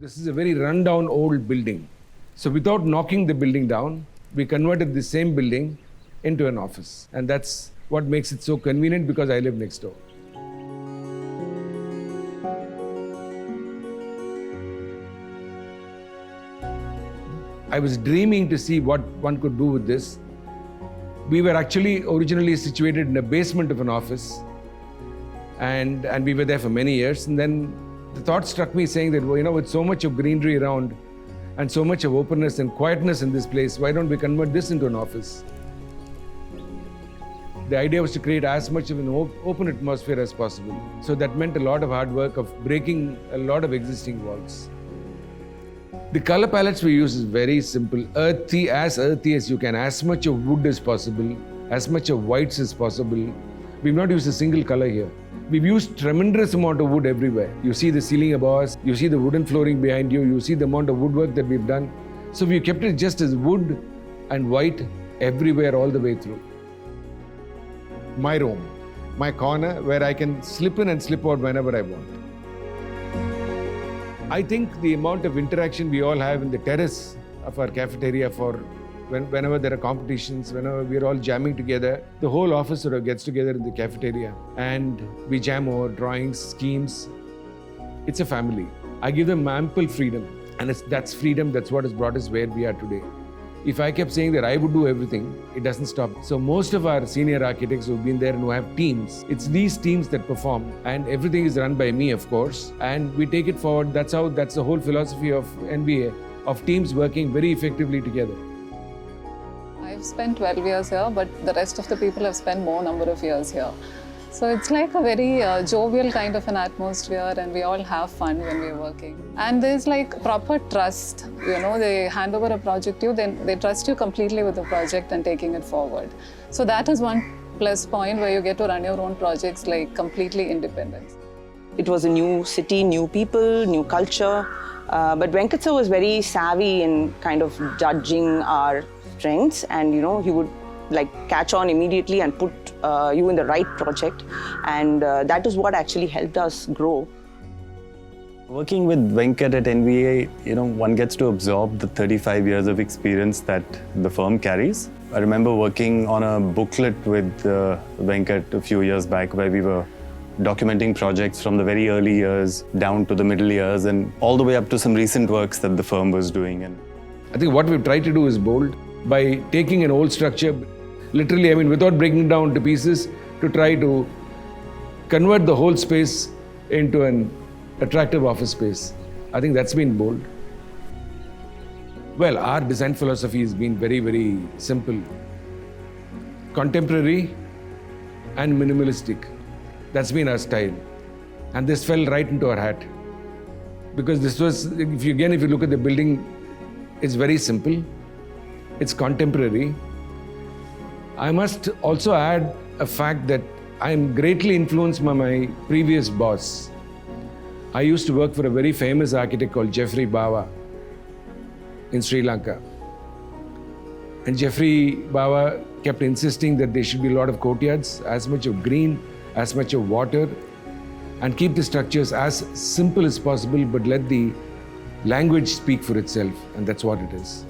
This is a very run-down old building. So without knocking the building down, we converted the same building into an office. And that's what makes it so convenient because I live next door. I was dreaming to see what one could do with this. We were actually originally situated in the basement of an office, and we were there for many years. And then the thought struck me saying that, with so much of greenery around and so much of openness and quietness in this place, why don't we convert this into an office? The idea was to create as much of an open atmosphere as possible. So that meant a lot of hard work of breaking a lot of existing walls. The color palettes we use is very simple. Earthy as you can, as much of wood as possible, as much of whites as possible. We've not used a single color here. We've used tremendous amount of wood everywhere. You see the ceiling above us, you see the wooden flooring behind you, you see the amount of woodwork that we've done. So we've kept it just as wood and white everywhere all the way through. My room, my corner where I can slip in and slip out whenever I want. I think the amount of interaction we all have in the terrace of our cafeteria for whenever there are competitions, whenever we're all jamming together, the whole office sort of gets together in the cafeteria and we jam over drawings, schemes. It's a family. I give them ample freedom, and that's freedom, that's what has brought us where we are today. If I kept saying that I would do everything, it doesn't stop. So most of our senior architects who've been there and who have teams, it's these teams that perform, and everything is run by me, of course, and we take it forward. That's the whole philosophy of NVA, of teams working very effectively together. I've spent 12 years here, but the rest of the people have spent more number of years here. So it's like a very jovial kind of an atmosphere, and we all have fun when we're working. And there's like proper trust. They hand over a project to you, then they trust you completely with the project and taking it forward. So that is one plus point where you get to run your own projects like completely independent. It was a new city, new people, new culture. But Venkat sir was very savvy in kind of judging our strengths, and he would catch on immediately and put you in the right project, and that is what actually helped us grow. Working with Venkat at NVA, one gets to absorb the 35 years of experience that the firm carries. I remember working on a booklet with Venkat a few years back where we were documenting projects from the very early years down to the middle years and all the way up to some recent works that the firm was doing. And I think what we've tried to do is bold by taking an old structure, literally, without breaking it down to pieces, to try to convert the whole space into an attractive office space. I think that's been bold. Well, our design philosophy has been very, very simple. Contemporary and minimalistic. That's been our style. And this fell right into our hat. Because this was, if you look at the building, it's very simple. It's contemporary. I must also add a fact that I am greatly influenced by my previous boss. I used to work for a very famous architect called Jeffrey Bawa in Sri Lanka. And Jeffrey Bawa kept insisting that there should be a lot of courtyards, as much of green, as much of water, and keep the structures as simple as possible, but let the language speak for itself, and that's what it is.